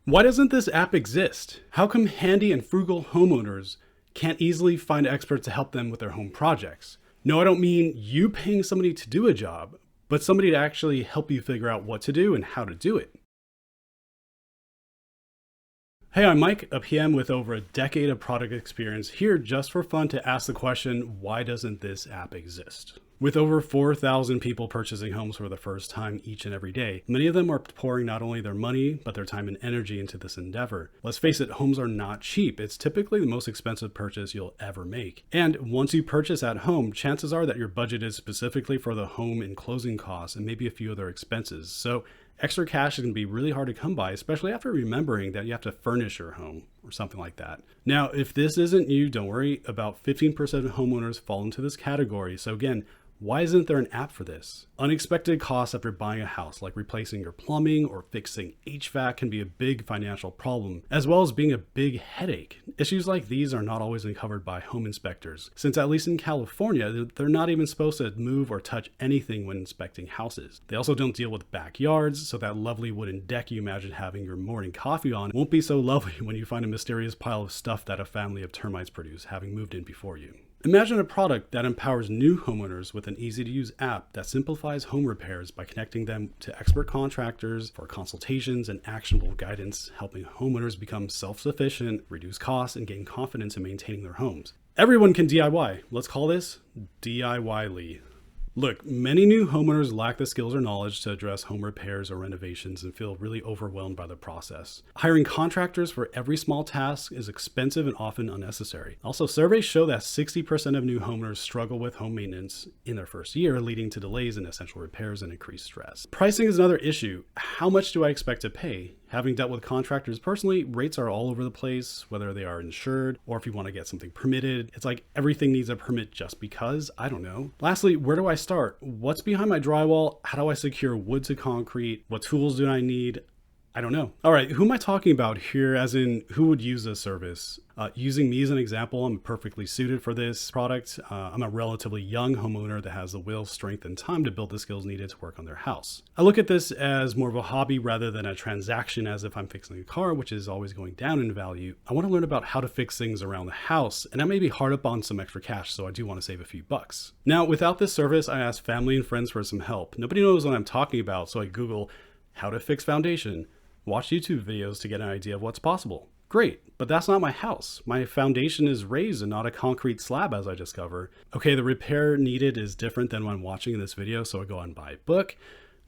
Why doesn't this app exist? How come handy and frugal homeowners can't easily find experts to help them with their home projects? No, I don't mean you paying somebody to do a job, but somebody to actually help you figure out what to do and how to do it. Hey, I'm Mike, a PM with over a decade of product experience, here just for fun to ask the question, why doesn't this app exist? With over 4,000 people purchasing homes for the first time each and every day, many of them are pouring not only their money, but their time and energy into this endeavor. Let's face it, homes are not cheap. It's typically the most expensive purchase you'll ever make. And once you purchase at home, chances are that your budget is specifically for the home and closing costs and maybe a few other expenses. So extra cash can be really hard to come by, especially after remembering that you have to furnish your home or something like that. Now, if this isn't you, don't worry, about 15% of homeowners fall into this category. So again, why isn't there an app for this? Unexpected costs after buying a house, like replacing your plumbing or fixing HVAC, can be a big financial problem, as well as being a big headache. Issues like these are not always uncovered by home inspectors, since at least in California, they're not even supposed to move or touch anything when inspecting houses. They also don't deal with backyards, so that lovely wooden deck you imagine having your morning coffee on won't be so lovely when you find a mysterious pile of stuff that a family of termites produce, having moved in before you. Imagine a product that empowers new homeowners with an easy-to-use app that simplifies home repairs by connecting them to expert contractors for consultations and actionable guidance, helping homeowners become self-sufficient, reduce costs, and gain confidence in maintaining their homes. Everyone can DIY. Let's call this DIY-ly. Look, many new homeowners lack the skills or knowledge to address home repairs or renovations and feel really overwhelmed by the process. Hiring contractors for every small task is expensive and often unnecessary. Also, surveys show that 60% of new homeowners struggle with home maintenance in their first year, leading to delays in essential repairs and increased stress. Pricing is another issue. How much do I expect to pay? Having dealt with contractors personally, rates are all over the place, whether they are insured or if you want to get something permitted. It's like everything needs a permit just because, I don't know. Lastly, where do I start? What's behind my drywall? How do I secure wood to concrete? What tools do I need? I don't know. All right, who am I talking about here, as in who would use this service? Using me as an example, I'm perfectly suited for this product. I'm a relatively young homeowner that has the will, strength, and time to build the skills needed to work on their house. I look at this as more of a hobby rather than a transaction, as if I'm fixing a car, which is always going down in value. I want to learn about how to fix things around the house, and I may be hard up on some extra cash, so I do want to save a few bucks. Now, without this service, I asked family and friends for some help. Nobody knows what I'm talking about, so I Google how to fix foundation. Watch YouTube videos to get an idea of what's possible. Great, but that's not my house. My foundation is raised and not a concrete slab, as I discover. Okay, the repair needed is different than when I'm watching this video, so I go out and buy a book.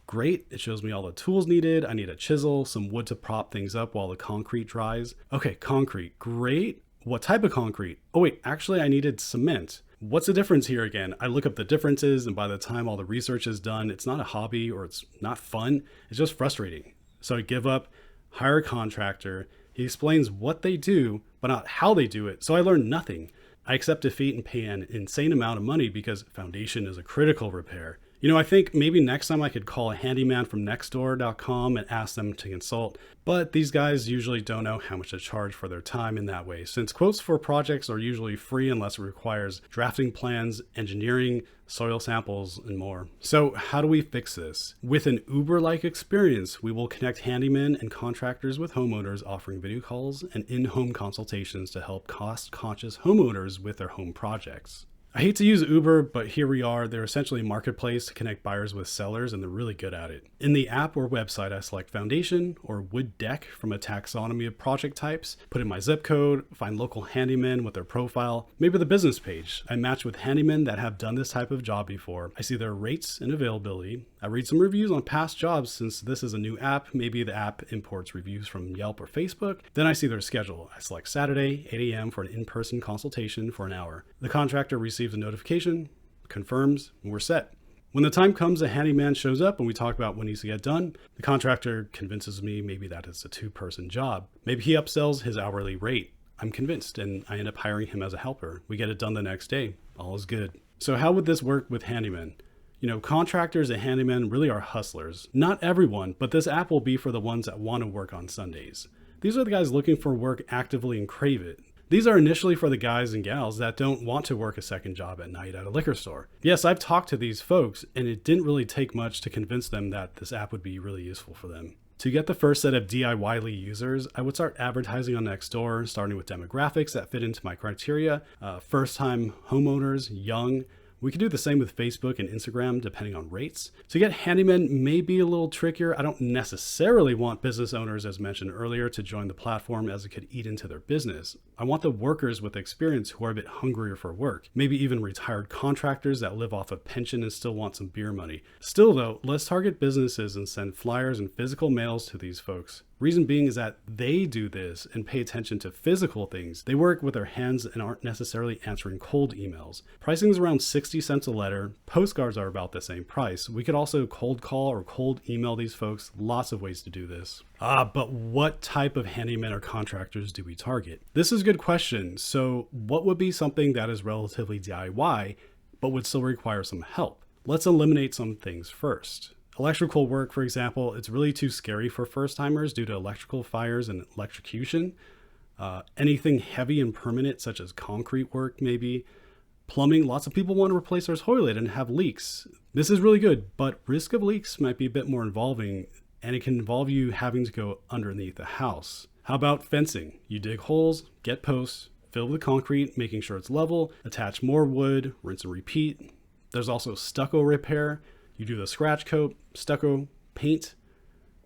Great, it shows me all the tools needed. I need a chisel, some wood to prop things up while the concrete dries. Okay, concrete, great. What type of concrete? Oh wait, actually I needed cement. What's the difference here again? I look up the differences, and by the time all the research is done, it's not a hobby or it's not fun. It's just frustrating. So I give up, hire a contractor. He explains what they do, but not how they do it. So I learn nothing. I accept defeat and pay an insane amount of money because foundation is a critical repair. You know, I think maybe next time I could call a handyman from nextdoor.com and ask them to consult, but these guys usually don't know how much to charge for their time in that way, since quotes for projects are usually free unless it requires drafting plans, engineering, soil samples, and more. So how do we fix this? With an Uber-like experience, we will connect handymen and contractors with homeowners, offering video calls and in-home consultations to help cost-conscious homeowners with their home projects. I hate to use Uber, but here we are. They're essentially a marketplace to connect buyers with sellers, and they're really good at it. In the app or website, I select foundation or wood deck from a taxonomy of project types, put in my zip code, find local handymen with their profile, maybe the business page. I match with handymen that have done this type of job before. I see their rates and availability. I read some reviews on past jobs. Since this is a new app, maybe the app imports reviews from Yelp or Facebook. Then I see their schedule. I select Saturday, 8 a.m. for an in-person consultation for an hour. The contractor receives a notification, confirms, and we're set. When the time comes, a handyman shows up and we talk about what needs to get done. The contractor convinces me maybe that it's a 2-person job. Maybe he upsells his hourly rate. I'm convinced, and I end up hiring him as a helper. We get it done the next day. All is good. So how would this work with handymen? You know, contractors and handymen really are hustlers. Not everyone, but this app will be for the ones that want to work on Sundays. These are the guys looking for work actively and crave it. These are initially for the guys and gals that don't want to work a second job at night at a liquor store. Yes, I've talked to these folks, and it didn't really take much to convince them that this app would be really useful for them. To get the first set of DIY users, I would start advertising on Nextdoor, starting with demographics that fit into my criteria, first-time homeowners, young. We could do the same with Facebook and Instagram, depending on rates. To get handymen may be a little trickier. I don't necessarily want business owners, as mentioned earlier, to join the platform as it could eat into their business. I want the workers with experience who are a bit hungrier for work, maybe even retired contractors that live off a pension and still want some beer money. Still though, let's target businesses and send flyers and physical mails to these folks. Reason being is that they do this and pay attention to physical things. They work with their hands and aren't necessarily answering cold emails. Pricing is around 60 cents a letter. Postcards are about the same price. We could also cold call or cold email these folks. Lots of ways to do this. But what type of handymen or contractors do we target? This is a good question. So what would be something that is relatively DIY, but would still require some help? Let's eliminate some things first. Electrical work, for example, it's really too scary for first-timers due to electrical fires and electrocution. Anything heavy and permanent, such as concrete work, maybe. Plumbing, lots of people want to replace their toilet and have leaks. This is really good, but risk of leaks might be a bit more involving, and it can involve you having to go underneath the house. How about fencing? You dig holes, get posts, fill with concrete, making sure it's level, attach more wood, rinse and repeat. There's also stucco repair. You do the scratch coat, stucco, paint.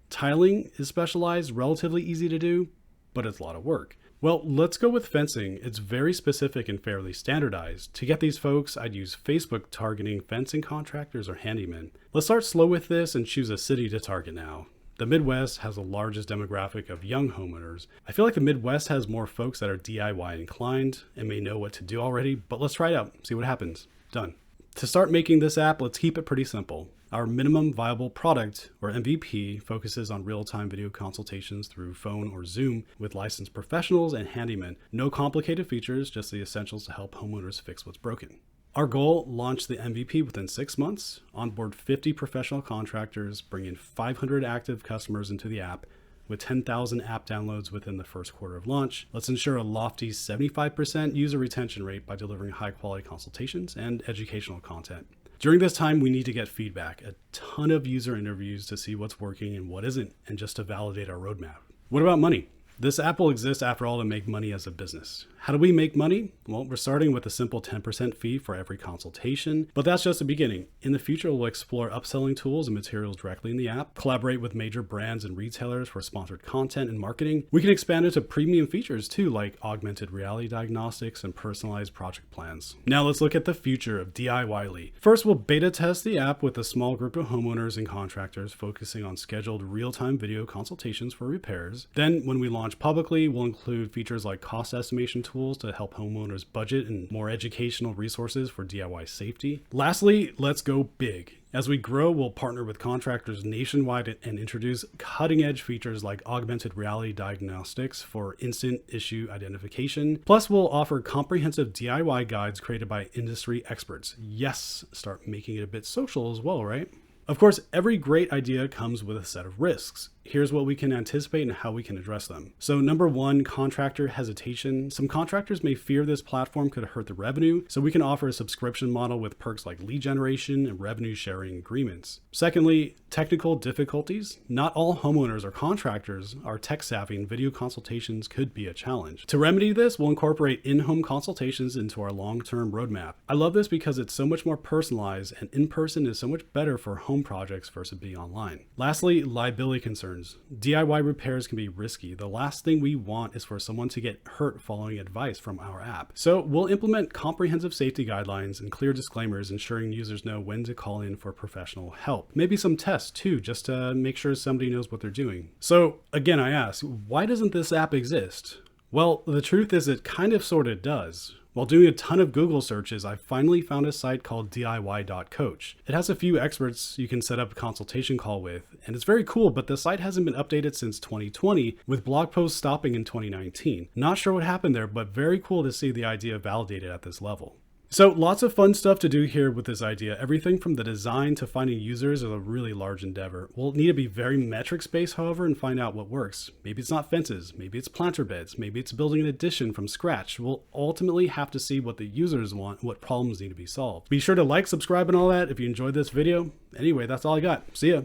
Tiling is specialized, relatively easy to do, but it's a lot of work. Well, let's go with fencing. It's very specific and fairly standardized. To get these folks, I'd use Facebook targeting fencing contractors or handymen. Let's start slow with this and choose a city to target now. The Midwest has the largest demographic of young homeowners. I feel like the Midwest has more folks that are DIY inclined and may know what to do already, but let's try it out, see what happens. Done. To start making this app, let's keep it pretty simple. Our minimum viable product, or MVP, focuses on real-time video consultations through phone or Zoom with licensed professionals and handymen. No complicated features, just the essentials to help homeowners fix what's broken. Our goal, launch the MVP within 6 months, onboard 50 professional contractors, bring in 500 active customers into the app, with 10,000 app downloads within the first quarter of launch. Let's ensure a lofty 75% user retention rate by delivering high-quality consultations and educational content. During this time, we need to get feedback, a ton of user interviews to see what's working and what isn't, and just to validate our roadmap. What about money? This app will exist after all to make money as a business. How do we make money? Well, we're starting with a simple 10% fee for every consultation, but that's just the beginning. In the future, we'll explore upselling tools and materials directly in the app, collaborate with major brands and retailers for sponsored content and marketing. We can expand into premium features too, like augmented reality diagnostics and personalized project plans. Now let's look at the future of DIY. First, we'll beta test the app with a small group of homeowners and contractors focusing on scheduled real-time video consultations for repairs. Then when we launch publicly, we'll include features like cost estimation tools to help homeowners budget and more educational resources for DIY safety. Lastly, let's go big. As we grow, we'll partner with contractors nationwide and introduce cutting-edge features like augmented reality diagnostics for instant issue identification. Plus, we'll offer comprehensive DIY guides created by industry experts. Yes, start making it a bit social as well, right? Of course, every great idea comes with a set of risks. Here's what we can anticipate and how we can address them. So number one, contractor hesitation. Some contractors may fear this platform could hurt the revenue, so we can offer a subscription model with perks like lead generation and revenue sharing agreements. Secondly, technical difficulties. Not all homeowners or contractors are tech savvy and video consultations could be a challenge. To remedy this, we'll incorporate in-home consultations into our long-term roadmap. I love this because it's so much more personalized and in-person is so much better for home projects versus being online. Lastly, liability concerns. DIY repairs can be risky. The last thing we want is for someone to get hurt following advice from our app. So we'll implement comprehensive safety guidelines and clear disclaimers, ensuring users know when to call in for professional help. Maybe some tests too, just to make sure somebody knows what they're doing. So again, I ask, why doesn't this app exist? Well, the truth is it kind of sort of does. While doing a ton of Google searches, I finally found a site called DIY.coach. It has a few experts you can set up a consultation call with, and it's very cool, but the site hasn't been updated since 2020, with blog posts stopping in 2019. Not sure what happened there, but very cool to see the idea validated at this level. So lots of fun stuff to do here with this idea. Everything from the design to finding users is a really large endeavor. We'll need to be very metrics based, however, and find out what works. Maybe it's not fences, maybe it's planter beds, maybe it's building an addition from scratch. We'll ultimately have to see what the users want, what problems need to be solved. Be sure to like, subscribe, and all that if you enjoyed this video. Anyway, that's all I got. See ya.